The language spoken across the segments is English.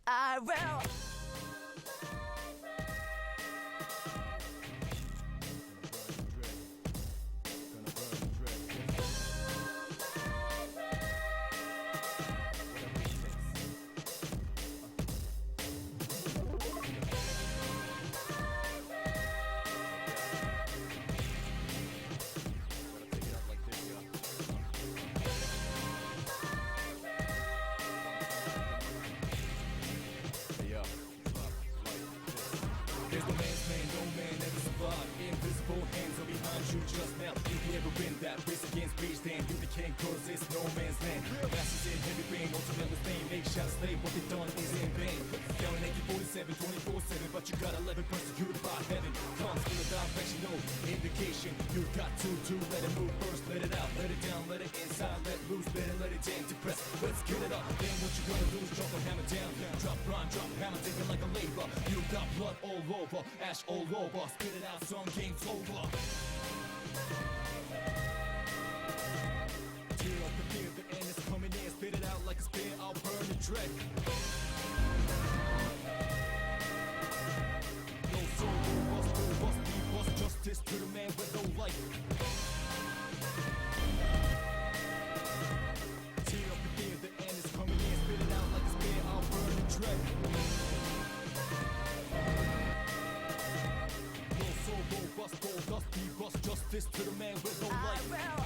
I will. There's no man's man, no man ever survived. Invisible hands are behind you just now. If you ever win that race against rage, then you the king, cause it's no man's land. Masters in heavy rain, ultimate fame. Make shots slave, what they done is in vain. Yelling AK-47, 24/7, but you got 11 persecuted by heaven. Comes with a direction, no indication. You got to let it move first, let it out, let it down, let it inside, let loose, better let it jam, depress. Let's get it up. Then what you gonna do is drop a hammer down. Drop rhyme, drop hammer, take it like a labor. You got blood all over, ash all over. Spit it out, some game's over. Tear up the fear, the end is coming in. Spit it out like a spear, I'll burn the dread. No soul, bust, be bust. Justice to the man with no life. Tear up the fear, the end is coming in. Spit it out like a spear, I'll burn the dread. No soul, bust, be bust. Justice to the man with no life. I will.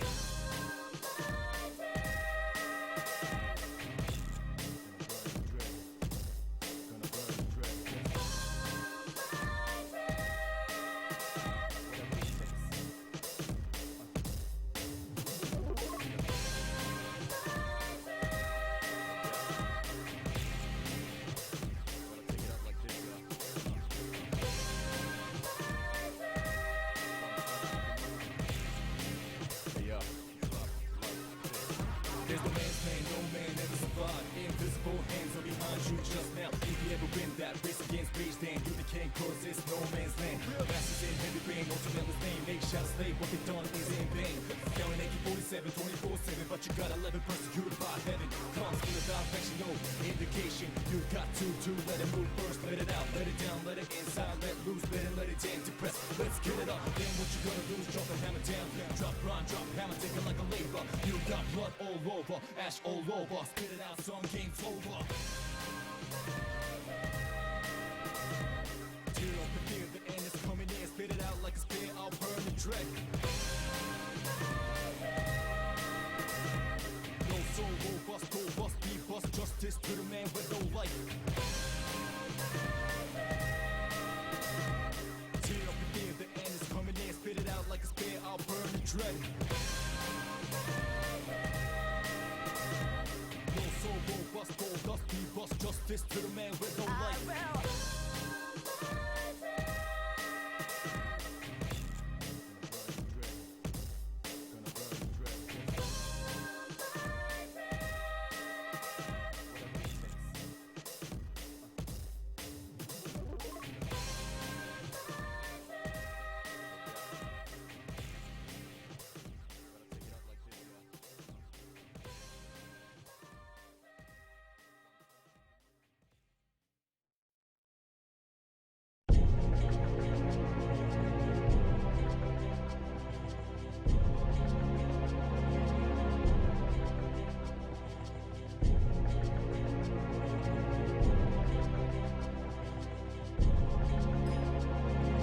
There's no man's man, no man ever survived. Invisible hands are behind you just now. If you ever win that race against rage, then you the king, cause it's no man's land. Masters in heavy rain, ultimate fame. Make shots slave, what they done is in vain. Yelling AK-47, 24/7, but you got 11 persecuted by heaven. Comes with a direction, no indication. You got to let it move first, let it out, let it down, let it inside, let loose, better let it jam, depress. Let's get it up. Then what you gonna do is drop a hammer down. Drop rhyme, drop hammer, take it like a labor. You got blood all over, ash all over. Spit it out, some game's over. Tear up the fear, the end is coming in. Spit it out like a spear, I'll burn the dread. No soul, bust, be bust. Justice to the man with no life. Tear up the fear, the end is coming in. Spit it out like a spear, I'll burn the dread. No soul, bust, be bust. Justice to the man with no life. I will.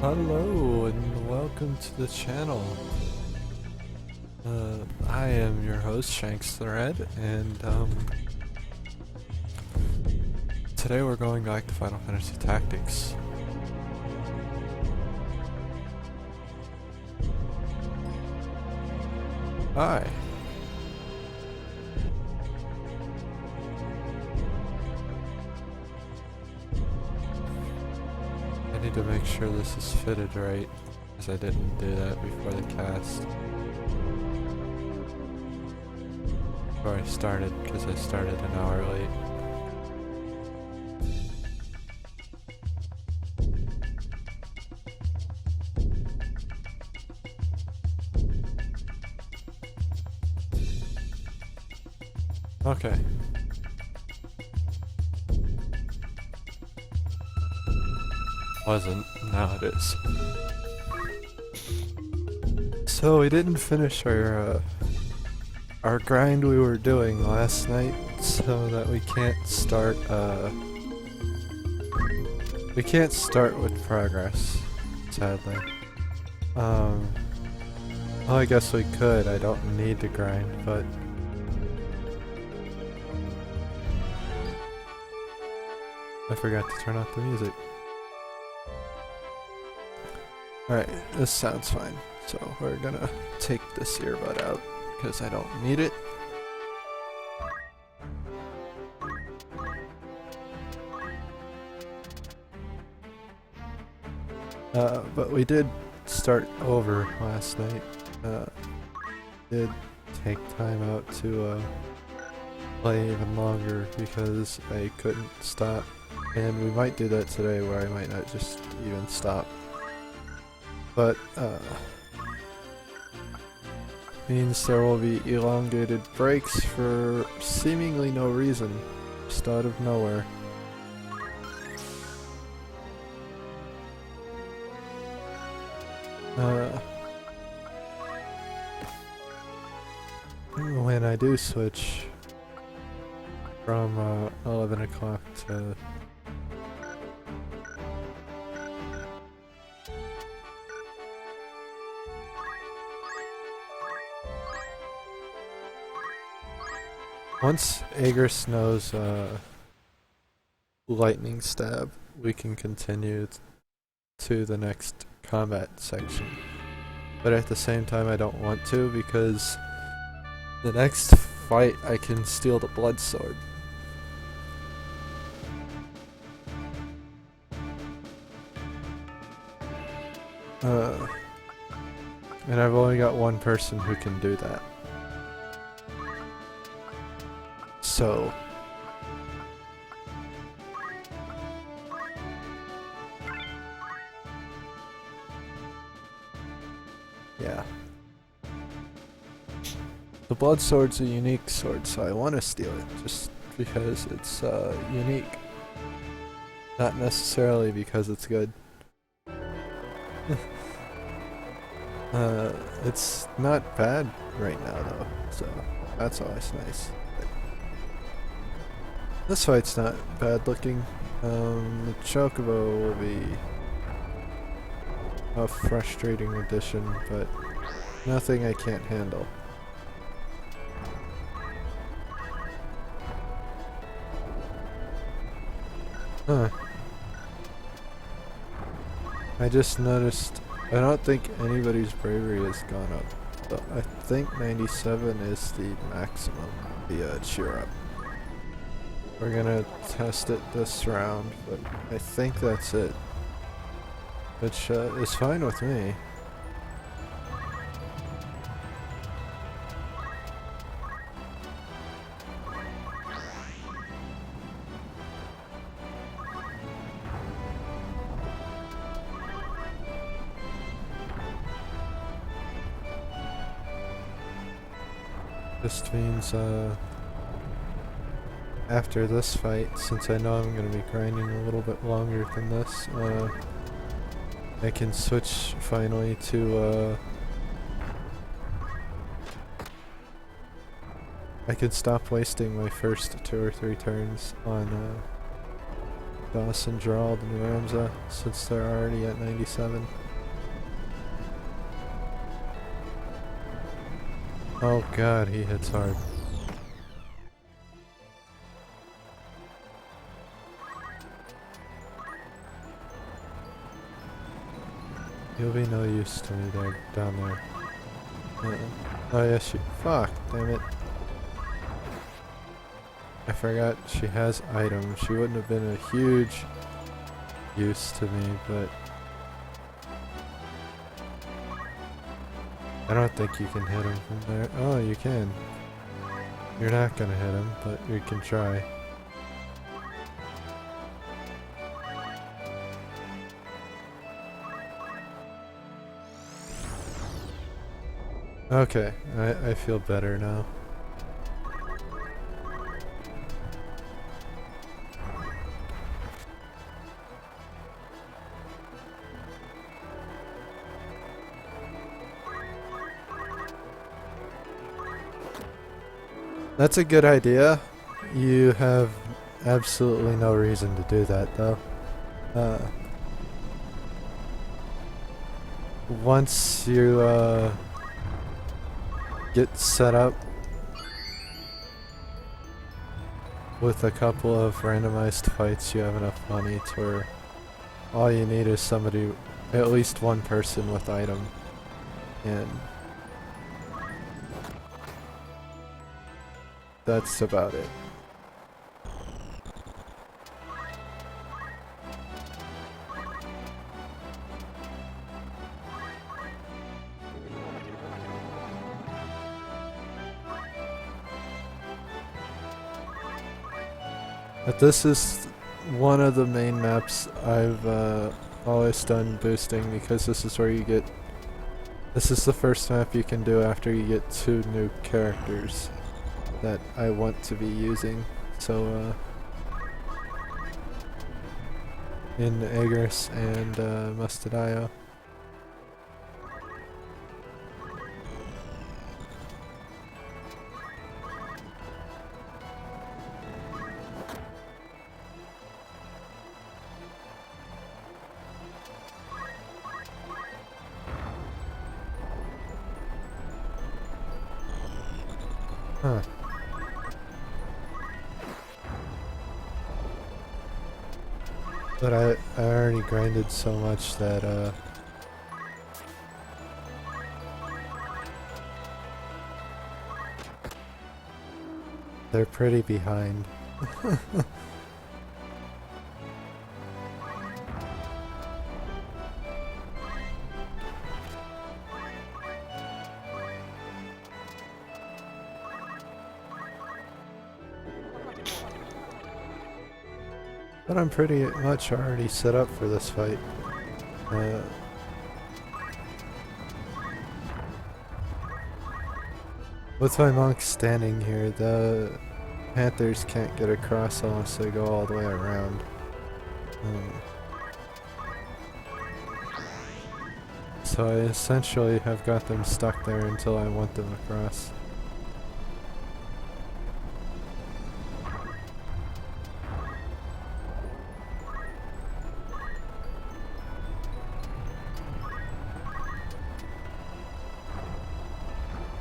Hello and welcome to the channel. I am your host Shànks and today we're going back to Final Fantasy Tactics. Hi. I need to make sure this is fitted right, because I didn't do that before the cast. Before I started, because I started an hour late. Okay. wasn't. Now it is. So we didn't finish our grind we were doing last night, so that we can't start with progress, sadly. Well, I guess we could. I don't need to grind, but I forgot to turn off the music. Alright, this sounds fine. So we're gonna take this earbud out because I don't need it. But we did start over last night. Did take time out to play even longer because I couldn't stop. And we might do that today where I might not just even stop. But means there will be elongated breaks for seemingly no reason, just out of nowhere. When I do switch from 11 o'clock to once Agris knows lightning stab, we can continue to the next combat section. But at the same time I don't want to because the next fight I can steal the blood sword. And I've only got one person who can do that. So yeah. The blood sword's a unique sword, so I want to steal it just because it's unique. Not necessarily because it's good. It's not bad right now though, so that's always nice. This fight's not bad looking. The Chocobo will be a frustrating addition, but nothing I can't handle. Huh. I just noticed, I don't think anybody's bravery has gone up. So I think 97 is the maximum, the cheer up. We're gonna test it this round, but I think that's it. Which is fine with me. Just means after this fight, since I know I'm going to be grinding a little bit longer than this, I can switch finally to I can stop wasting my first 2 or 3 turns on Dawson, Gerald, and Ramza since they're already at 97. Oh god, he hits hard. You'll be no use to me there, down there. Oh yes, fuck, damn it. I forgot she has items. She wouldn't have been a huge use to me, but I don't think you can hit him from there. Oh, you can. You're not gonna hit him, but you can try. Okay, I feel better now. That's a good idea. You have absolutely no reason to do that, though. Uh, once you get set up with a couple of randomized fights, you have enough money to where all you need is somebody, at least one person with item, and that's about it. But this is one of the main maps I've always done boosting, because this is where you get... This is the first map you can do after you get 2 new characters that I want to be using. So, in Agris and Mustadayo. Huh. But I already grinded so much that they're pretty behind. But I'm pretty much already set up for this fight. With my monks standing here, the Panthers can't get across unless they go all the way around. So I essentially have got them stuck there until I want them across.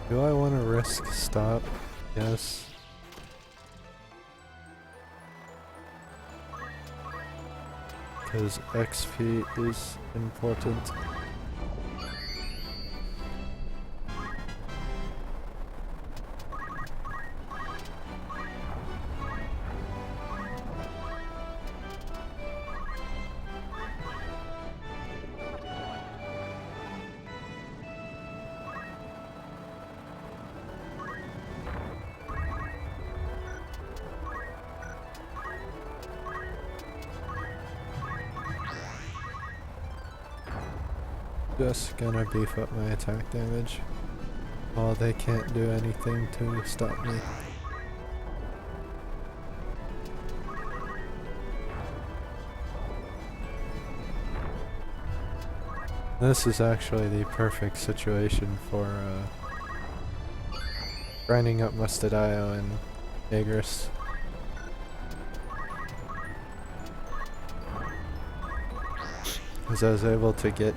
Do I want to risk stop? Yes. Because XP is important. Just gonna beef up my attack damage. Oh, they can't do anything to stop me. This is actually the perfect situation for grinding up Mustadayo and Agris. Because I was able to get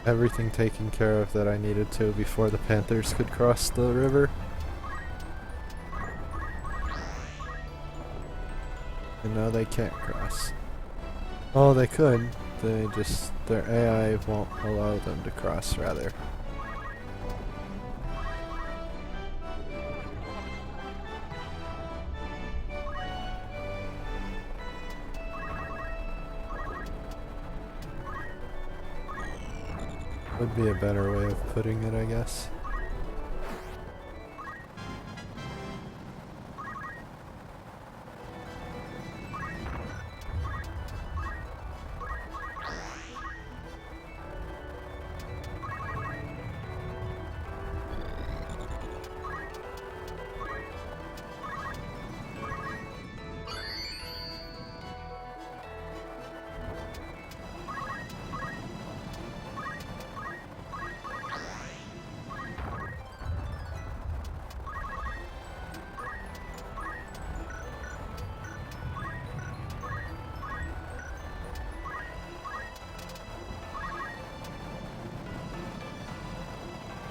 everything taken care of that I needed to before the Panthers could cross the river. And now they can't cross. Oh, they could. They just, their AI won't allow them to cross, rather. Would be a better way of putting it, I guess.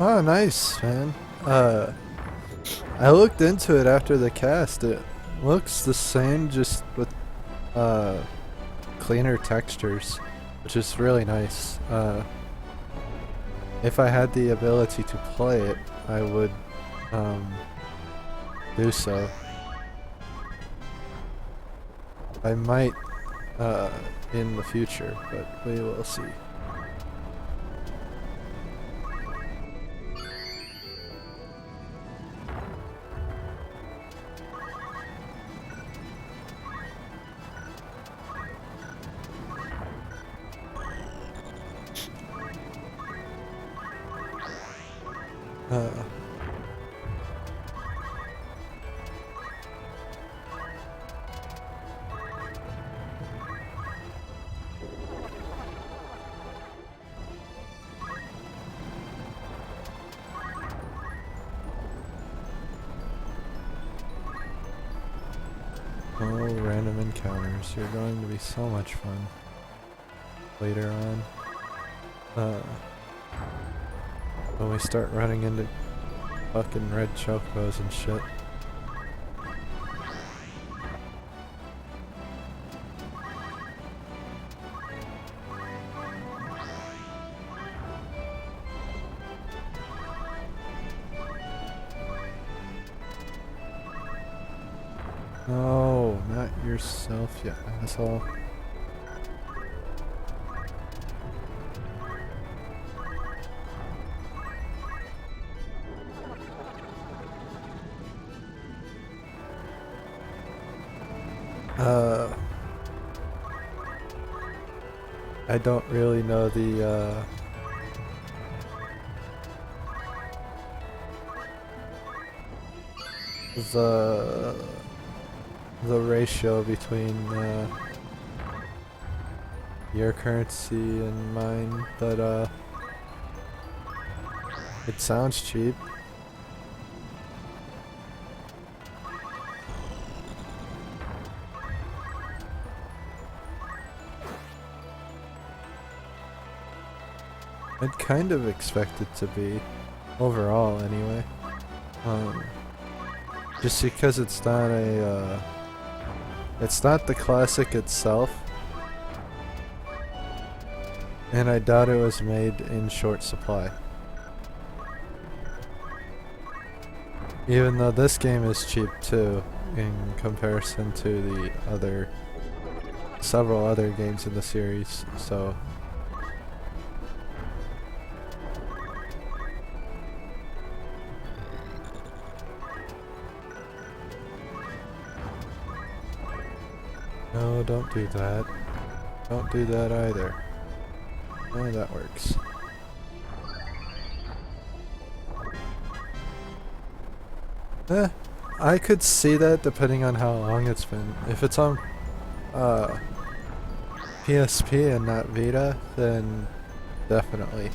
Oh, nice, man. I looked into it after the cast. It looks the same, just with cleaner textures, which is really nice. If I had the ability to play it, I would do so. I might in the future, but we will see. Oh, random encounters. You're going to be so much fun later on. When we start running into fucking red chocobos and shit. No, not yourself, you asshole. I don't really know the ratio between your currency and mine, but it sounds cheap. I'd kind of expect it to be, overall anyway. Just because it's not it's not the classic itself, and I doubt it was made in short supply. Even though this game is cheap too, in comparison to the several other games in the series, so. No, don't do that. Don't do that either. Oh, that works. I could see that depending on how long it's been. If it's on PSP and not Vita, then definitely.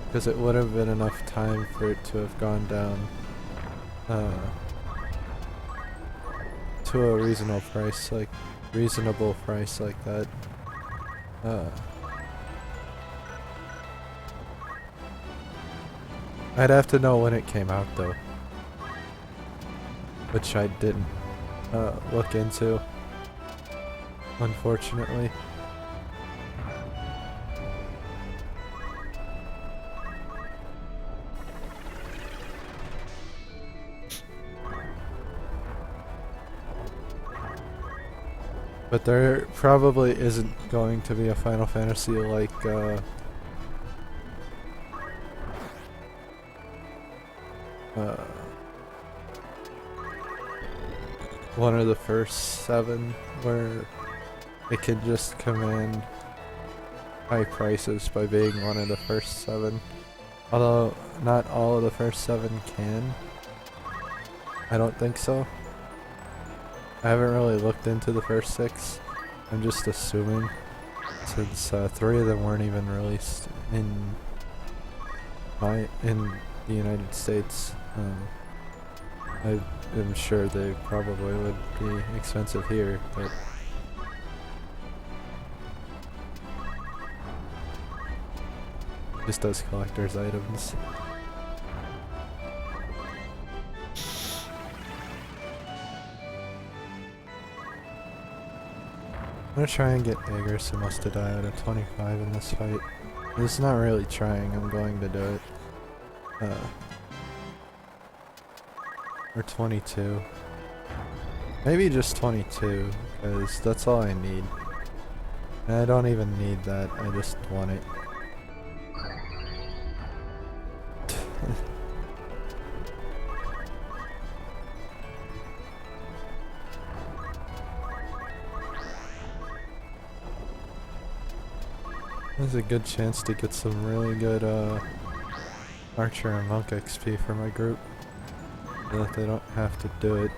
Because it would have been enough time for it to have gone down to a reasonable price like that. I'd have to know when it came out though, which I didn't look into, unfortunately. But there probably isn't going to be a Final Fantasy like one of the first 7 where it can just command high prices by being one of the first 7. Although not all of the first 7 can. I don't think so. I haven't really looked into the first 6. I'm just assuming, since 3 of them weren't even released in the United States. I am sure they probably would be expensive here, but just as collector's items. gonna try and get Agris, who must have died out of 25 in this fight. This is not really trying, I'm going to do it. Or 22. Maybe just 22, because that's all I need. And I don't even need that, I just want it. There's a good chance to get some really good Archer and Monk XP for my group, so that they don't have to do it.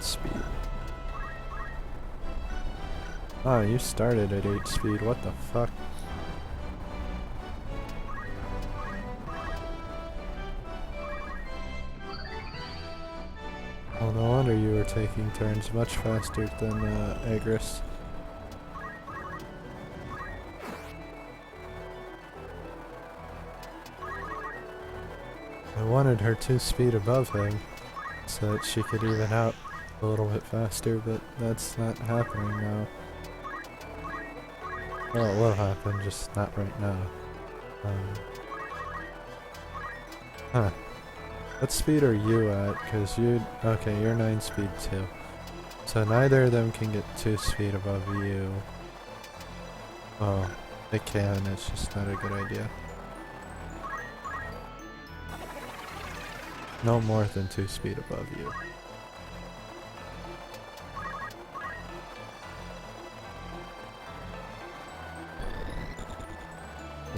Speed. Oh, you started at 8 speed, what the fuck? Well, no wonder you were taking turns much faster than Agris. I wanted her 2 speed above him, so that she could even out a little bit faster, but that's not happening now. Well, it will happen, just not right now. Huh. What speed are you at? Cause you... okay, you're 9 speed too. So neither of them can get 2 speed above you. Oh, they can, it's just not a good idea. No more than 2 speed above you.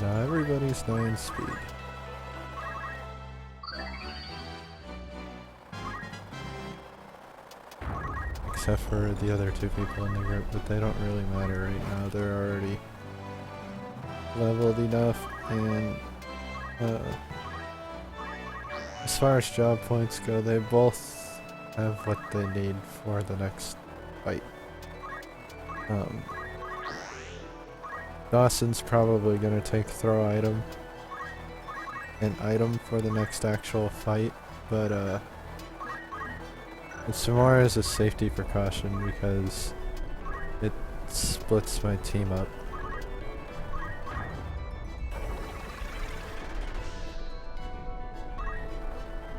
Now everybody's 9 speed. Except for the other 2 people in the group, but they don't really matter right now. They're already leveled enough, and as far as job points go, they both have what they need for the next fight. Dawson's probably gonna take throw item and item for the next actual fight, but it's more as a safety precaution because it splits my team up.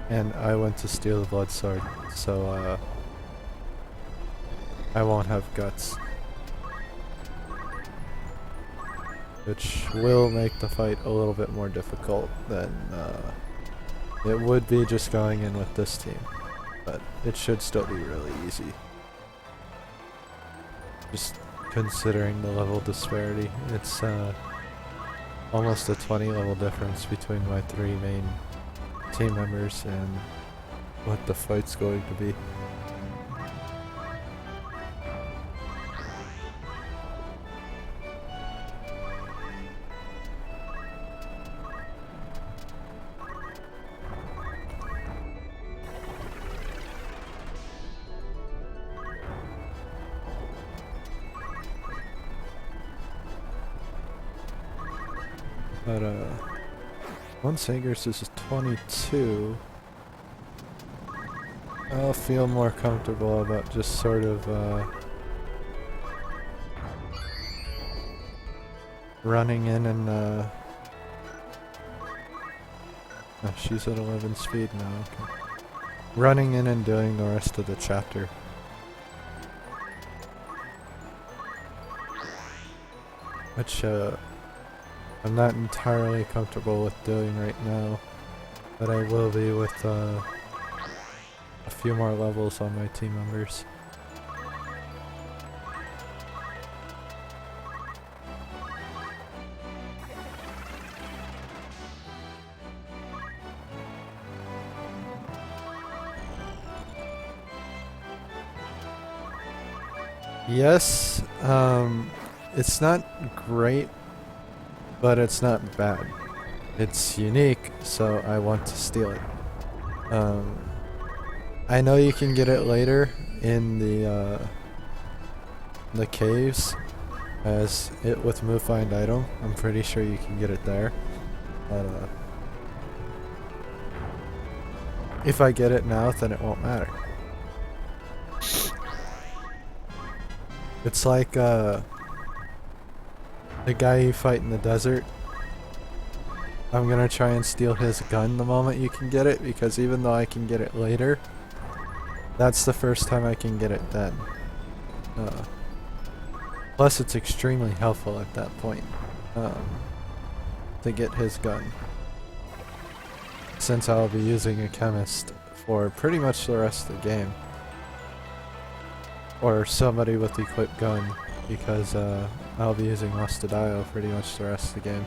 And I went to steal the blood sword, so I won't have guts. Which will make the fight a little bit more difficult than it would be just going in with this team. But it should still be really easy. Just considering the level disparity. It's almost a 20 level difference between my 3 main team members and what the fight's going to be. But once Agris is 22, I'll feel more comfortable about just sort of running in and oh, she's at 11 speed now, okay. Running in and doing the rest of the chapter. Which I'm not entirely comfortable with doing right now, but I will be with a few more levels on my team members. Yes, it's not great, but it's not bad. It's unique, so I want to steal it. I know you can get it later in the caves, as it with move find item. I'm pretty sure you can get it there. But if I get it now, then it won't matter. It's like the guy you fight in the desert. I'm gonna try and steal his gun the moment you can get it, because even though I can get it later, that's the first time I can get it then. Plus it's extremely helpful at that point to get his gun, since I'll be using a chemist for pretty much the rest of the game. Or somebody with the equipped gun, because I'll be using Mustadayo pretty much the rest of the game.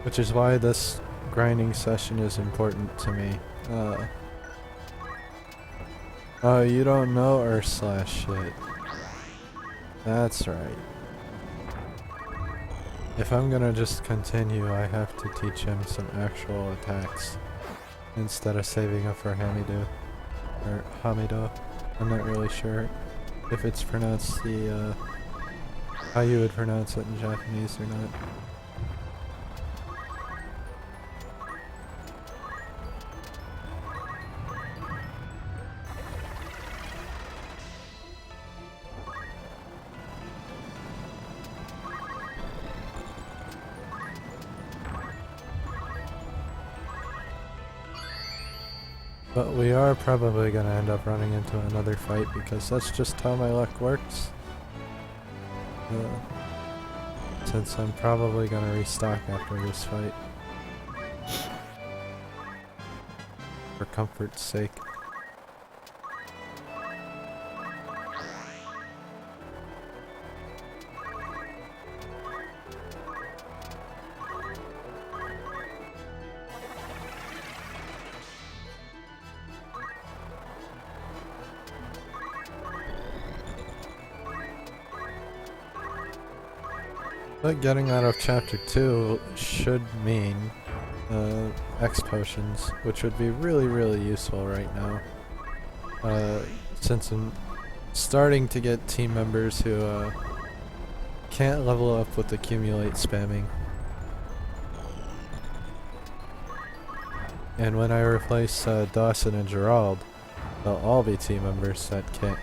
Which is why this grinding session is important to me. Oh, you don't know r/shit. That's right. If I'm gonna just continue, I have to teach him some actual attacks instead of saving up for Hamido. Or Hamido. I'm not really sure if it's pronounced the how you would pronounce it in Japanese or not. But we are probably going to end up running into another fight, because that's just how my luck works. Since I'm probably going to restock after this fight. For comfort's sake. But getting out of chapter 2 should mean X potions, which would be really useful right now. Since I'm starting to get team members who can't level up with accumulate spamming. And when I replace Dawson and Gerald, they'll all be team members that can't